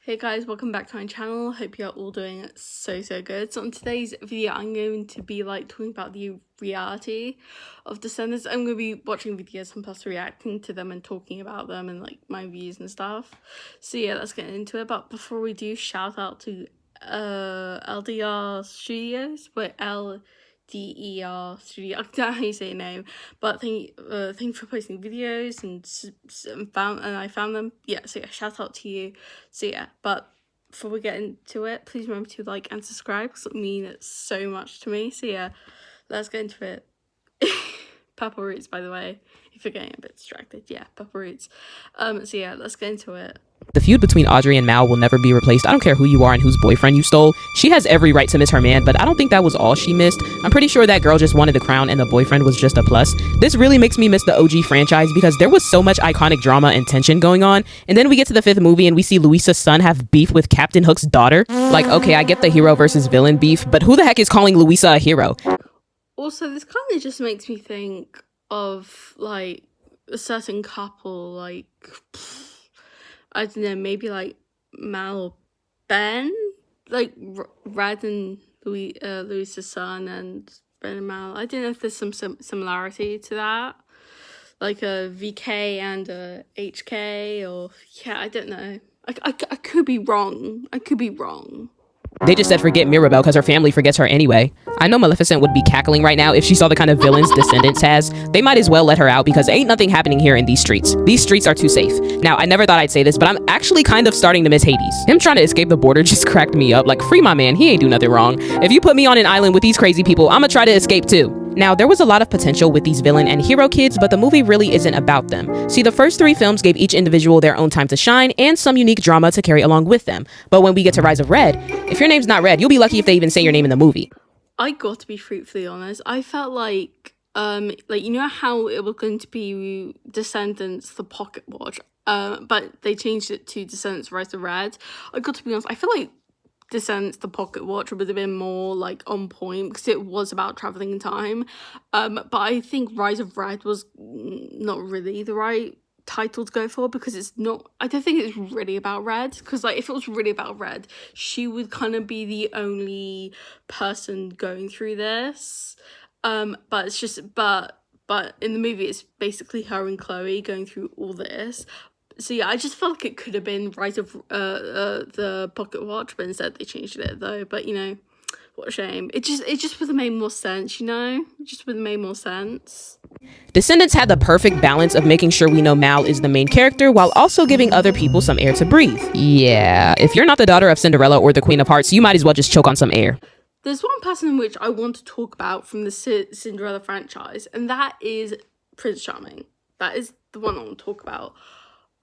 Hey guys, welcome back to my channel. Hope you're all doing so good. So in today's video, I'm going to be talking about the reality of Descendants. I'm going to be watching videos and plus reacting to them and talking about them and my views and stuff. So yeah, let's get into it. But before we do, shout out to LDR Studios, LDER Studio. I don't know how you say your name, but thank you for posting videos and I found them. Yeah, so yeah, shout out to you. So yeah, but before we get into it, please remember to like and subscribe because it means so much to me. So yeah, let's get into it. Purple Roots, by the way, if you're getting a bit distracted. Yeah, Purple Roots. So yeah, let's get into it. The feud between Audrey and Mal will never be replaced. I don't care who you are and whose boyfriend you stole. She has every right to miss her man, but I don't think that was all she missed. I'm pretty sure that girl just wanted the crown and the boyfriend was just a plus. This really makes me miss the OG franchise because there was so much iconic drama and tension going on. And then we get to the fifth movie and we see Louisa's son have beef with Captain Hook's daughter. Like, okay, I get the hero versus villain beef, but who the heck is calling Louisa a hero? Also, this kind of just makes me think of a certain couple, I don't know, maybe Mal or Ben, Red and Louisa's son and Ben and Mal. I don't know if there's some similarity to that, like a VK and a HK, or yeah, I don't know. I could be wrong. They just said forget Mirabelle because her family forgets her anyway. I know Maleficent would be cackling right now if she saw the kind of villains Descendants has. They might as well let her out because ain't nothing happening here in these streets. These streets are too safe. Now, I never thought I'd say this, but I'm actually kind of starting to miss Hades. Him trying to escape the border just cracked me up. Like, free my man, he ain't do nothing wrong. If you put me on an island with these crazy people, I'ma try to escape too. Now, there was a lot of potential with these villain and hero kids, but the movie really isn't about them. See, the first three films gave each individual their own time to shine and some unique drama to carry along with them. But when we get to Rise of Red, if your name's not Red, you'll be lucky if they even say your name in the movie. I got to be fruitfully honest. I felt you know how it was going to be Descendants, the Pocket Watch, but they changed it to Descendants, Rise of Red. I got to be honest, I feel like Descendants, the Pocket Watch would have been more on point because it was about traveling in time. But I think Rise of Red was not really the right title to go for because it's not. I don't think it's really about Red because if it was really about Red, she would kind of be the only person going through this. But it's just but in the movie it's basically her and Chloe going through all this. So yeah, I just felt like it could have been Rise of the Pocket Watch, but instead they changed it though. But what a shame. It just would have made more sense, It just would have made more sense. Descendants had the perfect balance of making sure we know Mal is the main character while also giving other people some air to breathe. Yeah, if you're not the daughter of Cinderella or the Queen of Hearts, you might as well just choke on some air. There's one person which I want to talk about from the Cinderella franchise, and that is Prince Charming. That is the one I want to talk about.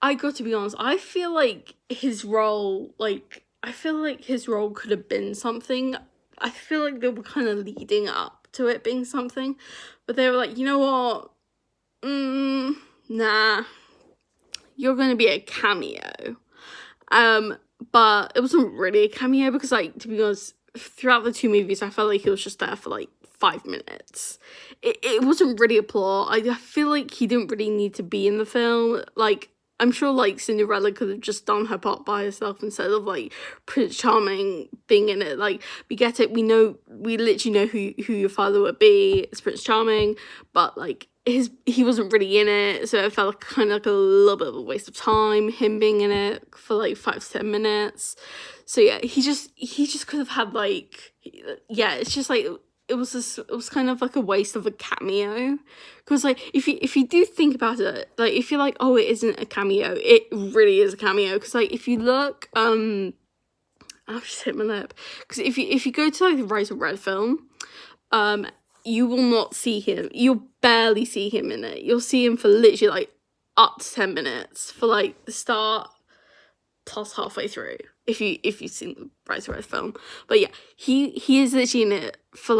I got to be honest, I feel like his role, could have been something. I feel like they were kind of leading up to it being something, but they were like, you know what? Nah, you're going to be a cameo. But it wasn't really a cameo because, to be honest, throughout the two movies, I felt like he was just there for 5 minutes. It wasn't really a plot. I feel like he didn't really need to be in the film. I'm sure Cinderella could have just done her part by herself instead of Prince Charming being in it. We get it, we literally know who your father would be. It's Prince Charming, but he wasn't really in it, so it felt kind of a little bit of a waste of time, him being in it for 5 to 10 minutes. So yeah, he just could have had it's just it was kind of a waste of a cameo because if you do think about it, if you're oh, it isn't a cameo, it really is a cameo because if you look I'll just hit my lip because if you go to the Rise of Red film, you will not see him. You'll barely see him in it. You'll see him for literally up to 10 minutes for the start plus halfway through if you've seen the Rise of Red film. But yeah, he is literally in it for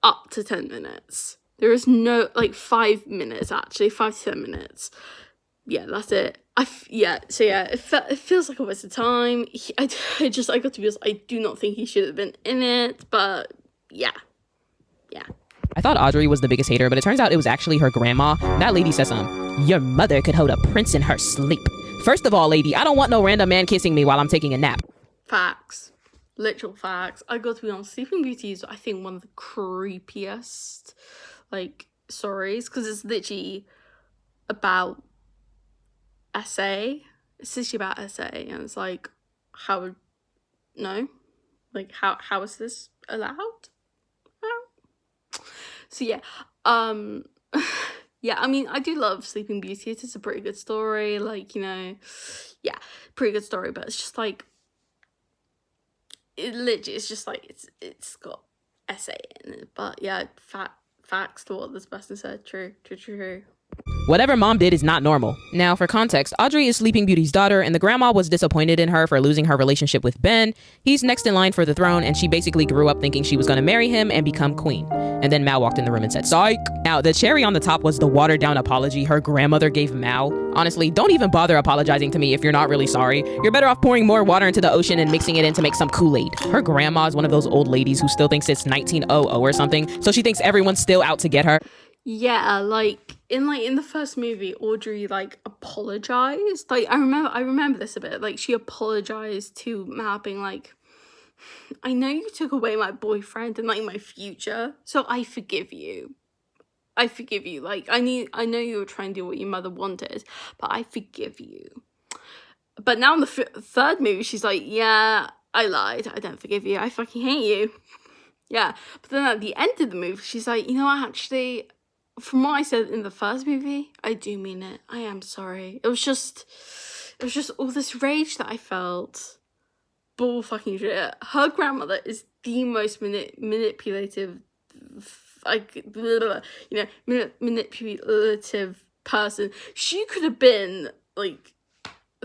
up to 10 minutes. There is no 5 minutes actually, 5 to 10 minutes. Yeah, that's it. So yeah, it feels like a waste of time. I got to be honest, I do not think he should have been in it, but yeah. I thought Audrey was the biggest hater, but it turns out it was actually her grandma. That lady said your mother could hold a prince in her sleep. First of all, lady, I don't want no random man kissing me while I'm taking a nap. Facts. Literal facts. I got to be honest, Sleeping Beauty is, I think, one of the creepiest, like, stories, because it's literally about SA. It's literally about SA, and it's like, how, no? Like, how is this allowed? No. So, yeah, yeah, I mean, I do love Sleeping Beauty. It is a pretty good story, like, you know, yeah, pretty good story, but it's just, like, it literally, it's just, like, it's got SA in it, but, yeah, facts to what this person said, true. Whatever mom did is not normal. Now, for context, Audrey is Sleeping Beauty's daughter, and the grandma was disappointed in her for losing her relationship with Ben. He's next in line for the throne, and she basically grew up thinking she was going to marry him and become queen. And then Mal walked in the room and said, "Psych!" Now, the cherry on the top was the watered-down apology her grandmother gave Mal. Honestly, don't even bother apologizing to me if you're not really sorry. You're better off pouring more water into the ocean and mixing it in to make some Kool-Aid. Her grandma is one of those old ladies who still thinks it's 1900 or something, so she thinks everyone's still out to get her. Yeah, like in the first movie, Audrey like apologized. Like I remember this a bit. Like she apologized to Mal, being like, "I know you took away my boyfriend and like my future, so I forgive you. I forgive you. Like I know you were trying to do what your mother wanted, but I forgive you." But now in the third movie, she's like, "Yeah, I lied. I don't forgive you. I fucking hate you." Yeah, but then at the end of the movie, she's like, "You know what, actually, from what I said in the first movie, I do mean it. I am sorry. It was just all this rage that I felt. Bull fucking shit." Her grandmother is the most manipulative, like, you know, manipulative person. She could have been, like,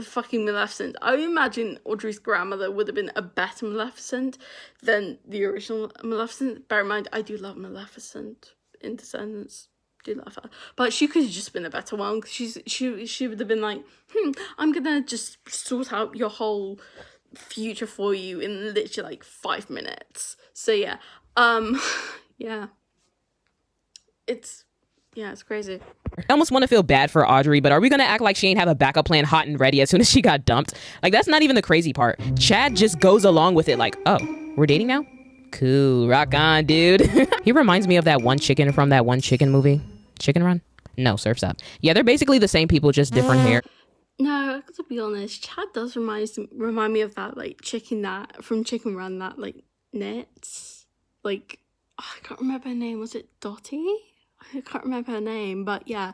fucking Maleficent. I imagine Audrey's grandmother would have been a better Maleficent than the original Maleficent. Bear in mind, I do love Maleficent in Descendants. Do love her, but she could have just been a better one. She would have been like, I'm gonna just sort out your whole future for you in literally like 5 minutes. So yeah, yeah, it's crazy. I almost want to feel bad for Audrey, but are we going to act like she ain't have a backup plan hot and ready as soon as she got dumped? Like, that's not even the crazy part. Chad just goes along with it like, "Oh, we're dating now? Cool, rock on, dude." He reminds me of that one chicken from that one chicken movie. Chicken Run? No, Surf's Up. Yeah, they're basically the same people, just different hair. No, to be honest, Chad does remind me of that, like, chicken that from Chicken Run, that, like, knits. Like, I can't remember her name. Was it Dottie? I can't remember her name, but yeah,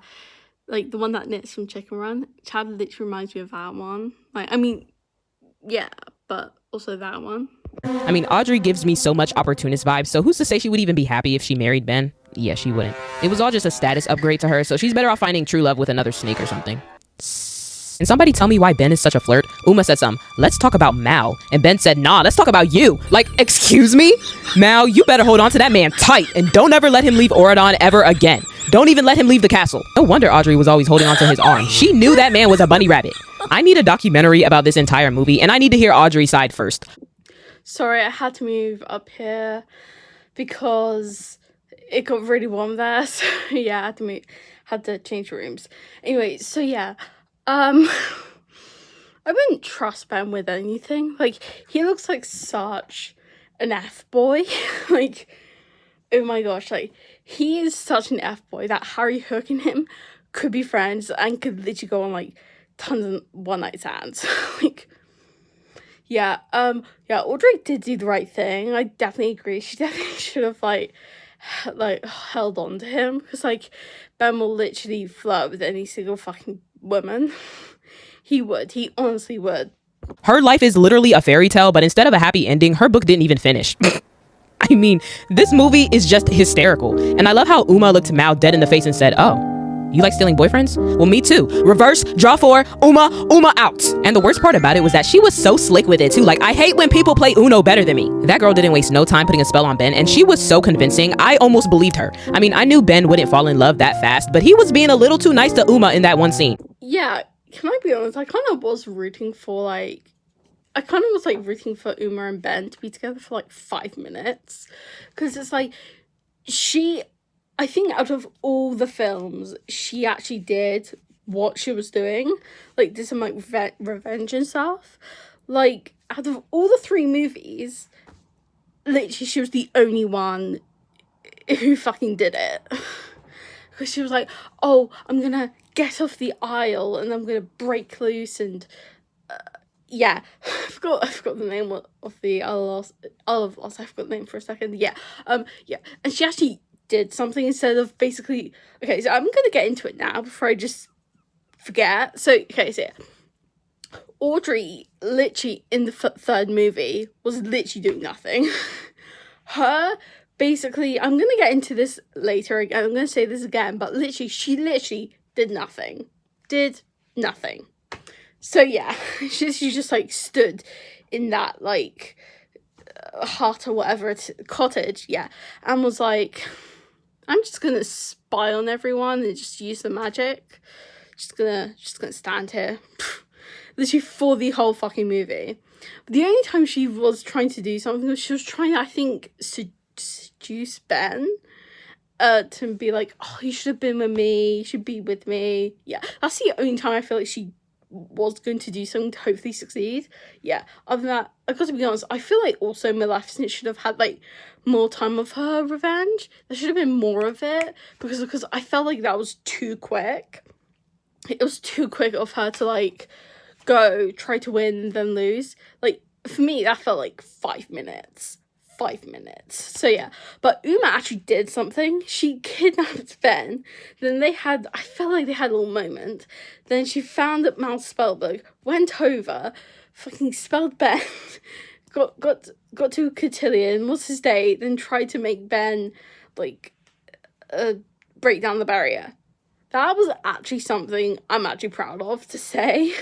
like the one that knits from Chicken Run. Chad literally reminds me of that one. Like, I mean, yeah, but also that one. I mean, Audrey gives me so much opportunist vibes, so who's to say she would even be happy if she married Ben? Yeah, she wouldn't. It was all just a status upgrade to her, so she's better off finding true love with another snake or something. And somebody tell me why Ben is such a flirt? Uma said let's talk about Mal. And Ben said, nah, let's talk about you. Like, excuse me? Mal, you better hold on to that man tight and don't ever let him leave Auradon ever again. Don't even let him leave the castle. No wonder Audrey was always holding onto his arm. She knew that man was a bunny rabbit. I need a documentary about this entire movie, and I need to hear Audrey's side first. Sorry, I had to move up here because it got really warm there. So yeah, had to change rooms. Anyway, so yeah, I wouldn't trust Ben with anything. Like, he looks like such an F-boy. Like, oh my gosh, like, he is such an F-boy that Harry Hook and him could be friends and could literally go on, like, tons of one-night stands. Like, yeah, Audrey did do the right thing. I definitely agree. She definitely should have, like held on to him, because, like, Ben will literally flirt with any single fucking woman. He honestly would. Her life is literally a fairy tale, but instead of a happy ending, her book didn't even finish. I mean, this movie is just hysterical. And I love how Uma looked Mal dead in the face and said, "Oh, you like stealing boyfriends? Well, me too. Reverse, draw 4, Uma out." And the worst part about it was that she was so slick with it too. Like, I hate when people play Uno better than me. That girl didn't waste no time putting a spell on Ben, and she was so convincing, I almost believed her. I mean, I knew Ben wouldn't fall in love that fast, but he was being a little too nice to Uma in that one scene. Yeah, can I be honest? I kind of was rooting for, rooting for Uma and Ben to be together for, like, 5 minutes. Because it's like, I think out of all the films, she actually did what she was doing, like did some like revenge and stuff. Like out of all the 3 movies, literally she was the only one who fucking did it. Because she was like, oh, I'm gonna get off the aisle and I'm gonna break loose and yeah, I forgot the name of the Isle of Lost. I forgot the name for a second. Yeah, yeah, and she actually did something instead of basically. Okay, so I'm gonna get into it now before I just forget. So okay, so yeah. Audrey literally in the 3rd movie was literally doing nothing. Her basically, I'm gonna get into this later again. I'm gonna say this again, but literally, she literally did nothing. Did nothing. So yeah, she just like stood in that like hut or whatever cottage, yeah, and was like, I'm just gonna spy on everyone and just use the magic. Just gonna stand here, literally for the whole fucking movie. But the only time she was trying to do something was she was trying, I think, seduce Ben. To be like, oh, you should have been with me. You should be with me. Yeah, that's the only time I feel like she was going to do something to hopefully succeed. Yeah, other than that, I've got to be honest, I feel like also Maleficent should have had like more time of her revenge. There should have been more of it because I felt like that was too quick. It was too quick of her to like go try to win and then lose. Like for me that felt like 5 minutes. 5 minutes. So yeah, but Uma actually did something. She kidnapped Ben. Then I felt like they had a little moment. Then she found that Mount Spellbook, went over, fucking spelled Ben, got to a cotillion, was his date, then tried to make Ben like break down the barrier. That was actually something I'm actually proud of to say.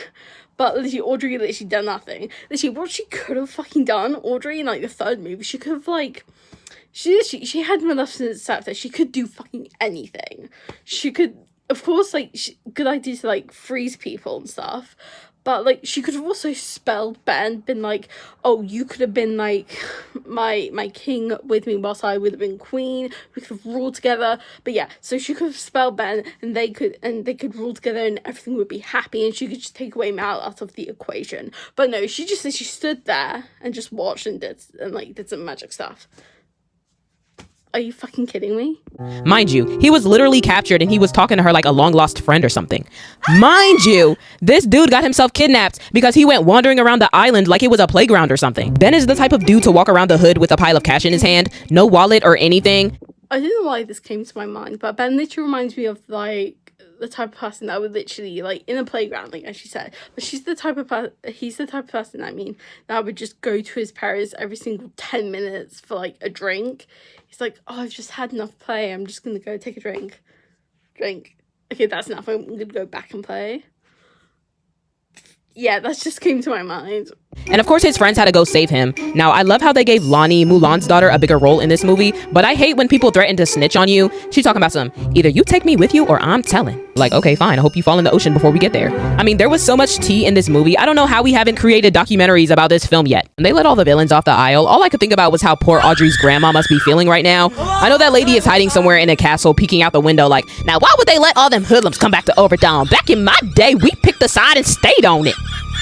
But literally, Audrey literally done nothing. Literally, what she could have fucking done, Audrey, in, like, the 3rd movie, she could have, like... She had Maleficent's scepter. She could do fucking anything. She could... Of course, like, good idea to, like, freeze people and stuff. But, like, she could have also spelled Ben, been like, oh, you could have been, like, my king with me whilst I would have been queen. We could have ruled together. But yeah, so she could have spelled Ben and they could rule together and everything would be happy and she could just take away Mal out of the equation. But no, she stood there and just watched and did some magic stuff. Are you fucking kidding me? Mind you, he was literally captured and he was talking to her like a long lost friend or something. Mind you, this dude got himself kidnapped because he went wandering around the island like it was a playground or something. Ben is the type of dude to walk around the hood with a pile of cash in his hand, no wallet or anything. I don't know why this came to my mind, but Ben literally reminds me of like the type of person that would literally like in a playground, like as she said. But he's the type of person, I mean, that would just go to his parents every single 10 minutes for like a drink. He's like, oh, I've just had enough play. I'm just gonna go take a drink. Okay, that's enough. I'm gonna go back and play. Yeah, that just came to my mind. And of course his friends had to go save him. Now, I love how they gave Lonnie, Mulan's daughter, a bigger role in this movie, but I hate when people threaten to snitch on you. She's talking about either you take me with you or I'm telling. Like, okay, fine, I hope you fall in the ocean before we get there. I mean, there was so much tea in this movie. I don't know how we haven't created documentaries about this film yet. And they let all the villains off the aisle. All I could think about was how poor Audrey's grandma must be feeling right now. I know that lady is hiding somewhere in a castle, peeking out the window like, now why would they let all them hoodlums come back to Overdome? Back in my day, we picked a side and stayed on it.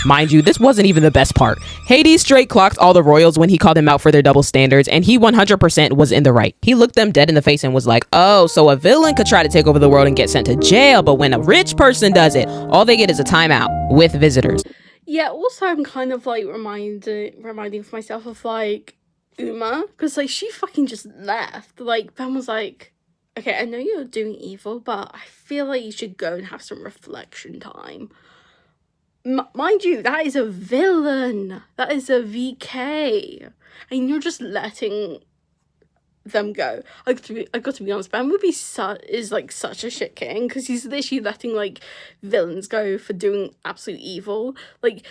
Mind you, this wasn't even the best part. Hades straight clocked all the royals when he called them out for their double standards, and he 100% was in the right. He looked them dead in the face and was like, oh, so a villain could try to take over the world and get sent to jail, but when a rich person does it, all they get is a timeout with visitors. Yeah, also I'm kind of like reminding for myself of like Uma, because like she fucking just left. Like Ben was like, okay, I know you're doing evil, but I feel like you should go and have some reflection time. Mind you, that is a villain. That is a VK. And you're just letting them go. I got to be honest, Ben would be such a shit king, because he's literally letting like villains go for doing absolute evil. Like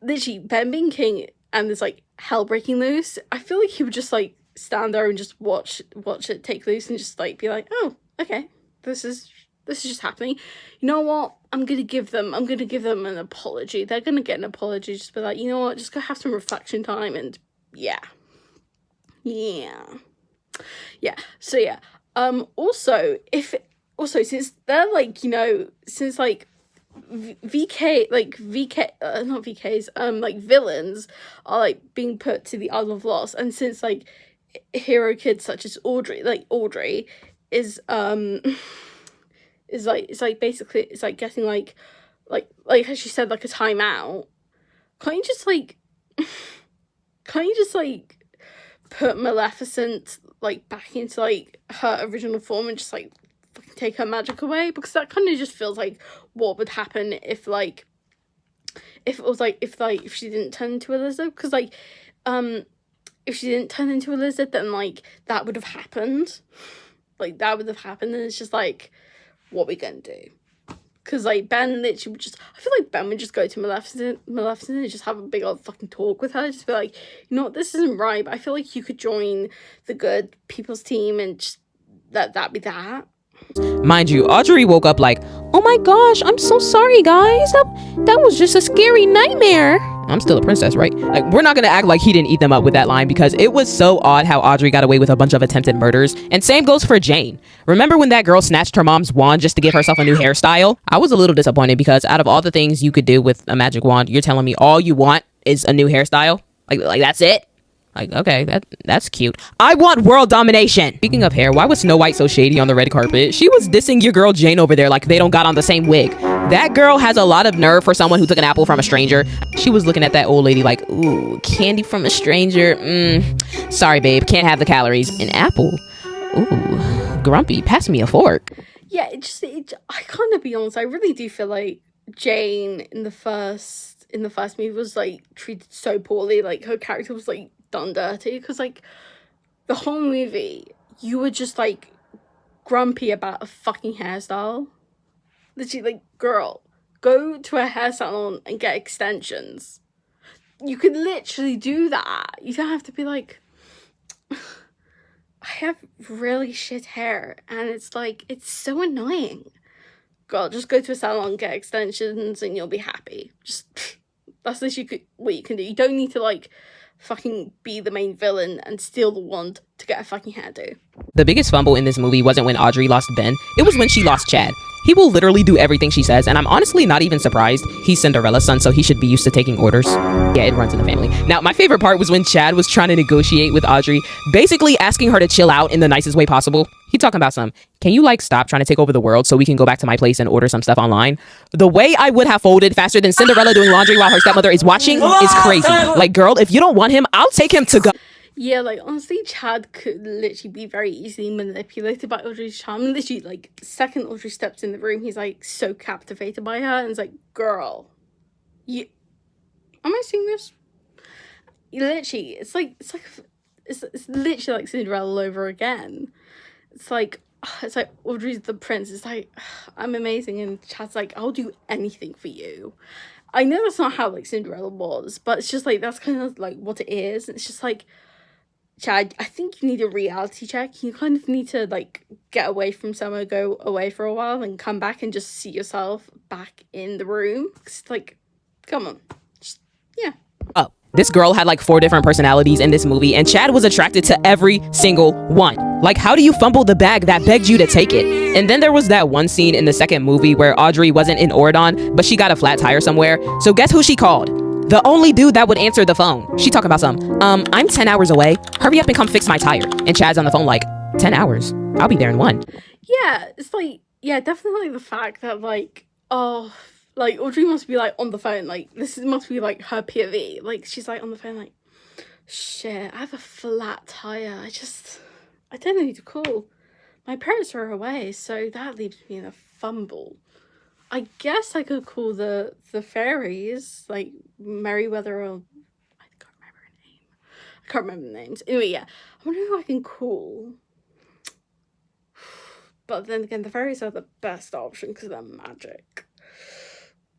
literally Ben being king and there's like hell breaking loose, I feel like he would just like stand there and just watch it take loose and just like be like, oh, okay, this is just happening. You know what? I'm gonna give them an apology. They're gonna get an apology. Just be like, you know what? Just go have some reflection time and yeah. So yeah. Also since they're like, you know, since like not VKs, like villains are like being put to the Isle of Lost, and since like hero kids such as Audrey is it's like basically it's like getting like as she said, like a timeout. Can't you just like put Maleficent like back into like her original form and just like fucking take her magic away? Because that kind of just feels like what would happen if she didn't turn into a lizard. Because like if she didn't turn into a lizard, then like that would have happened. Like that would have happened, and it's just like, what are we gonna do? Because like Ben literally would just, I feel like Ben would just go to Maleficent and just have a big old fucking talk with her, just be like, you know what, this isn't right, but I feel like you could join the good people's team and just that'd be that. Mind you, Audrey woke up like, oh my gosh, I'm so sorry guys, that was just a scary nightmare. I'm still a princess, right? Like, we're not gonna act like he didn't eat them up with that line, because it was so odd how Audrey got away with a bunch of attempted murders. And same goes for Jane. Remember when that girl snatched her mom's wand just to give herself a new hairstyle? I was a little disappointed, because out of all the things you could do with a magic wand, you're telling me all you want is a new hairstyle? Like that's it? Like, okay, that's cute. I want world domination. Speaking of hair, why was Snow White so shady on the red carpet? She was dissing your girl Jane over there like they don't got on the same wig. That girl has a lot of nerve for someone who took an apple from a stranger. She was looking at that old lady like, ooh, candy from a stranger. Sorry, babe, can't have the calories. An apple? Ooh, grumpy, pass me a fork. Yeah, I can't be honest, I really do feel like Jane in the first movie was like treated so poorly. Like her character was like done dirty, because like the whole movie you were just like grumpy about a fucking hairstyle. Literally, like, girl, go to a hair salon and get extensions. You could literally do that. You don't have to be like, I have really shit hair and it's like, it's so annoying. Girl, just go to a salon, get extensions, and you'll be happy. Just that's what you can do. You don't need to like fucking be the main villain and steal the wand to get a fucking hairdo. The biggest fumble in this movie wasn't when Audrey lost Ben, it was when she lost Chad. He will literally do everything she says, and I'm honestly not even surprised. He's Cinderella's son, so he should be used to taking orders. Yeah, it runs in the family. Now, my favorite part was when Chad was trying to negotiate with Audrey, basically asking her to chill out in the nicest way possible. He talking about can you like stop trying to take over the world so we can go back to my place and order some stuff online? The way I would have folded faster than Cinderella doing laundry while her stepmother is watching is crazy. Like, girl, if you don't want him, I'll take him to go. Yeah, like, honestly, Chad could literally be very easily manipulated by Audrey's charm. Literally, like, second Audrey steps in the room, he's, like, so captivated by her, and it's like, girl, am I seeing this? Literally, it's literally like Cinderella all over again. It's like Audrey's the prince, it's like, I'm amazing, and Chad's like, I'll do anything for you. I know that's not how, like, Cinderella was, but it's just, like, that's kind of, like, what it is. It's just, like, Chad, I think you need a reality check. You kind of need to, like, get away from somewhere, go away for a while, and come back and just see yourself back in the room. It's like, come on. Yeah. Oh, this girl had, like, 4 different personalities in this movie, and Chad was attracted to every single one. Like, how do you fumble the bag that begged you to take it? And then there was that one scene in the second movie where Audrey wasn't in Oridon, but she got a flat tire somewhere. So guess who she called? The only dude that would answer the phone. She talking about I'm 10 hours away. Hurry up and come fix my tire. And Chad's on the phone like, 10 hours? I'll be there in 1. Yeah, it's like, yeah, definitely the fact that, like, oh, like, Audrey must be, like, on the phone. Like, must be, like, her POV. Like, she's, like, on the phone, like, shit, I have a flat tire. I don't know who to call. My parents are away, so that leaves me in a fumble. I guess I could call the fairies, like Merryweather, or I can't remember her name. I can't remember the names. Anyway, yeah, I wonder who I can call. But then again, the fairies are the best option because they're magic.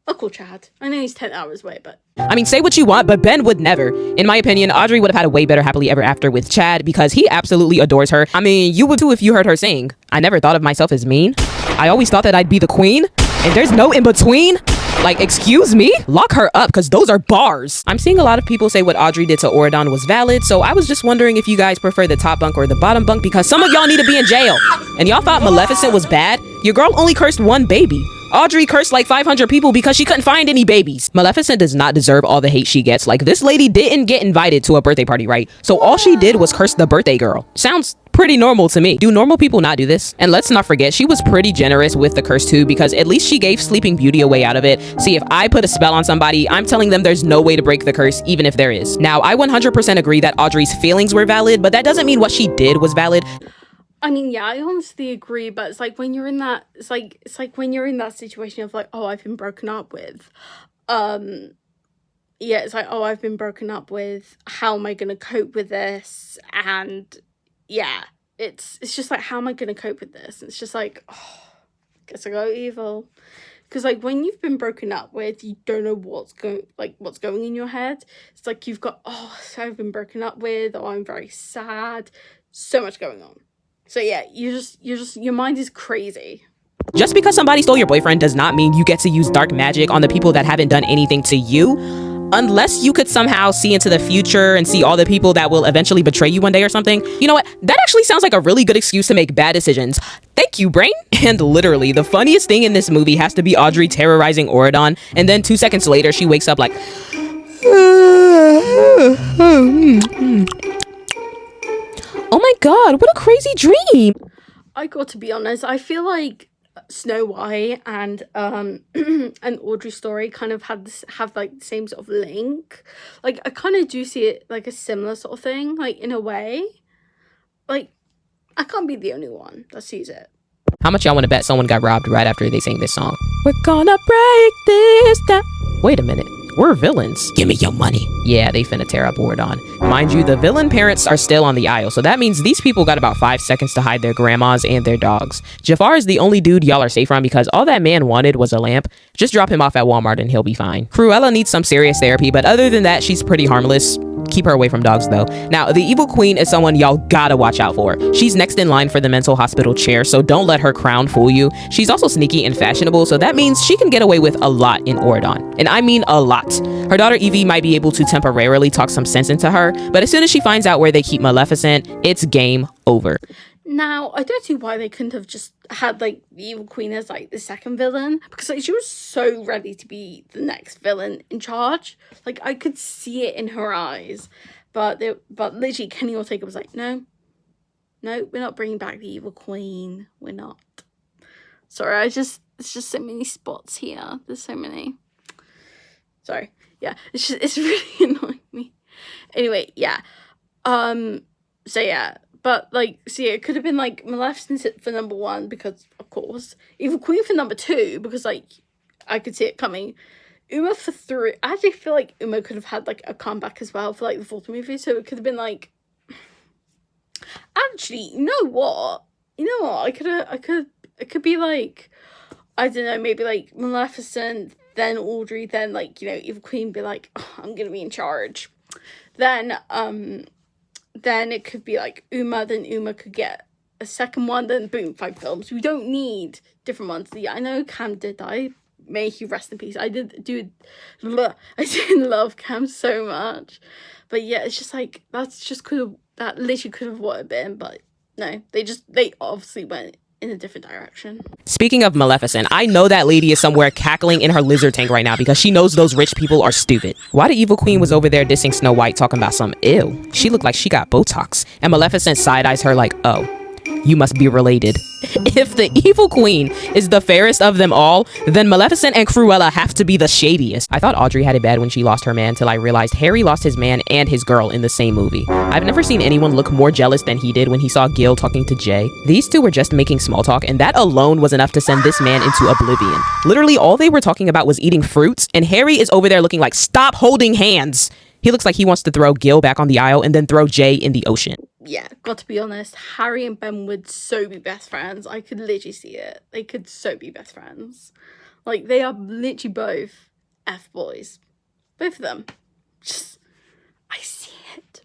I'll call Chad. I know he's 10 hours away, but... I mean, say what you want, but Ben would never. In my opinion, Audrey would have had a way better happily ever after with Chad because he absolutely adores her. I mean, you would too if you heard her sing. I never thought of myself as mean. I always thought that I'd be the queen. And there's no in between? Like, excuse me? Lock her up, because those are bars. I'm seeing a lot of people say what Audrey did to Oridon was valid, so I was just wondering if you guys prefer the top bunk or the bottom bunk, because some of y'all need to be in jail. And y'all thought Maleficent was bad? Your girl only cursed one baby. Audrey cursed like 500 people because she couldn't find any babies. Maleficent does not deserve all the hate she gets. Like, this lady didn't get invited to a birthday party, right? So all she did was curse the birthday girl. Sounds pretty normal to me. Do normal people not do this? And let's not forget, she was pretty generous with the curse too, because at least she gave Sleeping Beauty a way out of it. See, if I put a spell on somebody, I'm telling them there's no way to break the curse, even if there is. Now, I 100% agree that Audrey's feelings were valid, but that doesn't mean what she did was valid. I mean, yeah, I honestly agree, but it's like when you're in that, it's like when you're in that situation of like, oh, I've been broken up with, yeah, it's like, oh, I've been broken up with, how am I gonna cope with this? And yeah, it's just like, how am I gonna cope with this? It's just like, oh, guess I go evil. Because like when you've been broken up with, you don't know what's going in your head. It's like you've got, oh, so I've been broken up with, oh, I'm very sad, so much going on. So yeah, your mind is crazy. Just because somebody stole your boyfriend does not mean you get to use dark magic on the people that haven't done anything to you. Unless you could somehow see into the future and see all the people that will eventually betray you one day or something. You know what? That actually sounds like a really good excuse to make bad decisions. Thank you, brain. And literally, the funniest thing in this movie has to be Audrey terrorizing Auradon, and then 2 seconds later, she wakes up like... Oh my god, what a crazy dream! I got to be honest, I feel like Snow White and and Audrey's story kind of have like the same sort of link. Like I kind of do see it like a similar sort of thing, like in a way. Like I can't be the only one that sees it. How much y'all want to bet someone got robbed right after they sang this song? We're gonna break this down. Wait a minute. We're villains. Give me your money. Yeah, they finna tear up Auradon. Mind you, the villain parents are still on the aisle, so that means these people got about 5 seconds to hide their grandmas and their dogs. Jafar is the only dude y'all are safe from because all that man wanted was a lamp. Just drop him off at Walmart and he'll be fine. Cruella needs some serious therapy, but other than that, she's pretty harmless. Keep her away from dogs though. Now, the evil queen is someone y'all gotta watch out for. She's next in line for the mental hospital chair, so don't let her crown fool you. She's also sneaky and fashionable, so that means she can get away with a lot in Auradon. And I mean a lot. Her daughter Evie might be able to temporarily talk some sense into her, but as soon as she finds out where they keep Maleficent, it's game over. Now, I don't see why they couldn't have just had, like, the evil queen as, like, the second villain. Because, like, she was so ready to be the next villain in charge. Like, I could see it in her eyes. But literally, Kenny Ortega was like, no, we're not bringing back the evil queen. We're not. Sorry, it's just so many spots here. There's so many. Sorry. Yeah, it's really annoying me. Anyway, yeah. So, yeah. But, like, see, it could have been, like, Maleficent for number 1, because, of course. Evil Queen for number 2, because, like, I could see it coming. Uma for 3. I actually feel like Uma could have had, like, a comeback as well for, like, the 4th movie. So it could have been, like... Actually, you know what? It could be, like... I don't know, maybe, like, Maleficent, then Audrey, then, like, you know, Evil Queen be like, oh, I'm gonna be in charge. Then it could be like Uma, then Uma could get a second one, then boom, 5 films. We don't need different ones. Yeah, I know Cam did die. May he rest in peace. I did love Cam so much. But yeah, it's just like, that literally could have what it been, but no, they obviously went in a different direction. Speaking of Maleficent, I know that lady is somewhere cackling in her lizard tank right now because she knows those rich people are stupid. Why the evil queen was over there dissing Snow White talking about some ew? She looked like she got Botox. And Maleficent side-eyes her like, oh, you must be related. If the evil queen is the fairest of them all, then Maleficent and Cruella have to be the shadiest. I thought Audrey had it bad when she lost her man till I realized Harry lost his man and his girl in the same movie. I've never seen anyone look more jealous than he did when he saw Gil talking to Jay. These two were just making small talk, and that alone was enough to send this man into oblivion. Literally all they were talking about was eating fruits, and Harry is over there looking like, stop holding hands. He looks like he wants to throw Gil back on the aisle and then throw Jay in the ocean. Yeah, got to be honest, Harry and Ben would so be best friends. I could literally see it. They could so be best friends. Like, they are literally both F-boys. Both of them. Just, I see it.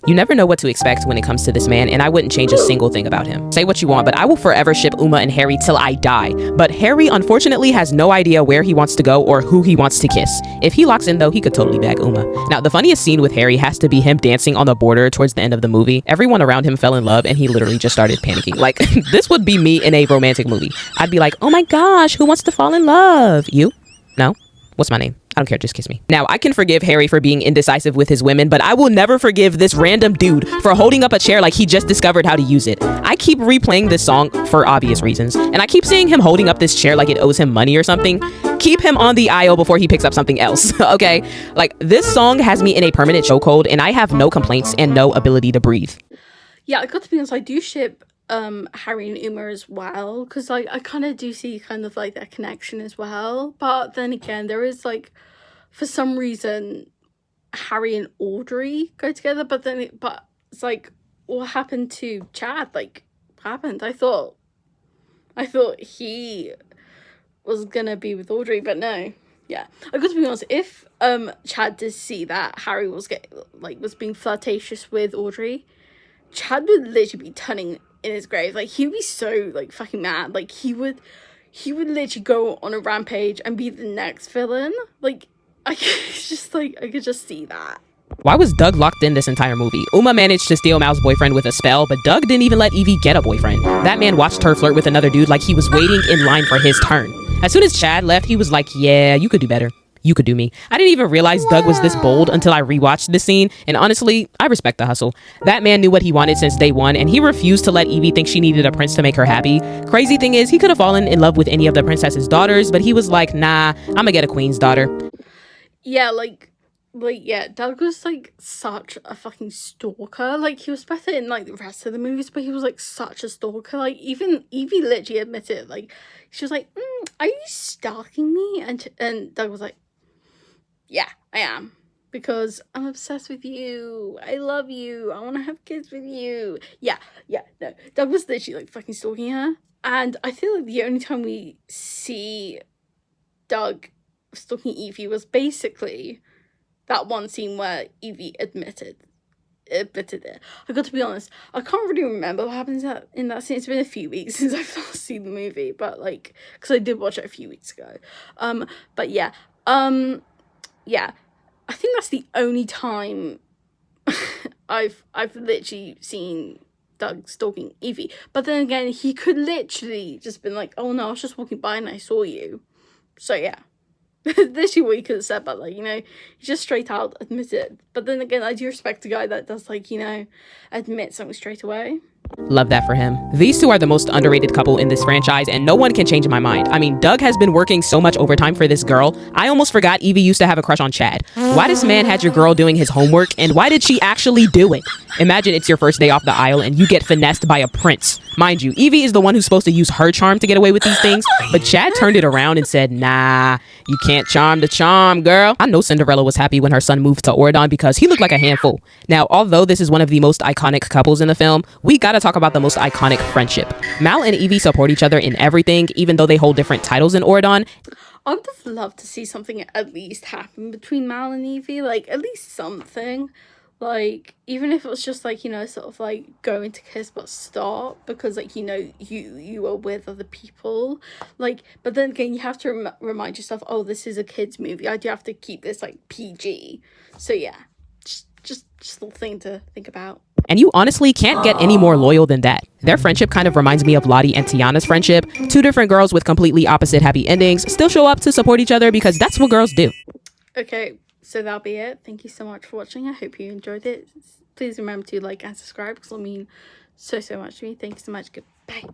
You never know what to expect when it comes to this man, and I wouldn't change a single thing about him. Say what you want, but I will forever ship Uma and Harry till I die. But Harry unfortunately has no idea where he wants to go or who he wants to kiss. If he locks in though, he could totally bag Uma. Now, the funniest scene with Harry has to be him dancing on the border towards the end of the movie. Everyone around him fell in love and he literally just started panicking. Like, this would be me in a romantic movie. I'd be like, oh my gosh, who wants to fall in love? You? No? What's my name? I don't care, just kiss me. Now, I can forgive Harry for being indecisive with his women, but I will never forgive this random dude for holding up a chair like he just discovered how to use it. I keep replaying this song for obvious reasons, and I keep seeing him holding up this chair like it owes him money or something. Keep him on the aisle before he picks up something else, okay? Like, this song has me in a permanent chokehold, and I have no complaints and no ability to breathe. Yeah, I got to be honest, I do ship Harry and Uma as well, because like I kind of do see kind of like that connection as well, but then again there is like, for some reason, Harry and Audrey go together, but it's like, what happened to Chad? Like, what happened? I thought he was gonna be with Audrey, but no. Yeah, I got to be honest, if Chad did see that Harry was being flirtatious with Audrey, Chad would literally be turning in his grave. Like, he'd be so like fucking mad. Like, he would literally go on a rampage and be the next villain. Like, I could just see that. Why was Doug locked in this entire movie? Uma managed to steal Mal's boyfriend with a spell, but Doug didn't even let Evie get a boyfriend. That man watched her flirt with another dude like he was waiting in line for his turn. As soon as Chad left, he was like, yeah, you could do better. You could do me. I didn't even realize Doug was this bold until I rewatched this scene, and honestly, I respect the hustle. That man knew what he wanted since day one, and he refused to let Evie think she needed a prince to make her happy. Crazy thing is, he could have fallen in love with any of the princess's daughters, but he was like, nah, I'ma get a queen's daughter. Yeah, yeah, Doug was like such a fucking stalker. Like, he was better in like the rest of the movies, but he was like such a stalker. Like, even Evie literally admitted, like, she was like, are you stalking me? And Doug was like, yeah, I am, because I'm obsessed with you. I love you. I want to have kids with you. Yeah, no. Doug was literally like fucking stalking her. And I feel like the only time we see Doug stalking Evie was basically that one scene where Evie admitted it. I got to be honest, I can't really remember what happens in that scene. It's been a few weeks since I've last seen the movie, but like, because I did watch it a few weeks ago. But yeah, yeah, I think that's the only time I've literally seen Doug stalking Evie. But then again, he could literally just been like, oh no, I was just walking by and I saw you. So yeah. Literally what he could have said, but like, you know, he just straight out admitted. But then again, I do respect a guy that does, like, you know, admit something straight away. Love that for him. These two are the most underrated couple in this franchise, and no one can change my mind. I mean, Doug has been working so much overtime for this girl. I almost forgot Evie used to have a crush on Chad. Why this man had your girl doing his homework, and why did she actually do it? Imagine it's your first day off the aisle and you get finessed by a prince. Mind you, Evie is the one who's supposed to use her charm to get away with these things, but Chad turned it around and said, nah, you can't charm the charm, girl. I know Cinderella was happy when her son moved to Ordon because he looked like a handful. Now, although this is one of the most iconic couples in the film, we gotta talk about the most iconic friendship. Mal and Evie support each other in everything, even though they hold different titles in Ordon. I would have loved to see something at least happen between Mal and Evie, like, at least something. Like, even if it was just, like, you know, sort of, like, going to kiss but stop because, like, you know, you are with other people. Like, but then again, you have to remind yourself, oh, this is a kid's movie. I do have to keep this, like, PG. So, yeah, just a little thing to think about. And you honestly can't get any more loyal than that. Their friendship kind of reminds me of Lottie and Tiana's friendship. Two different girls with completely opposite happy endings still show up to support each other because that's what girls do. Okay, so that'll be it. Thank you so much for watching. I hope you enjoyed it. Please remember to like and subscribe because it'll mean so much to me. Thank you so much. Goodbye.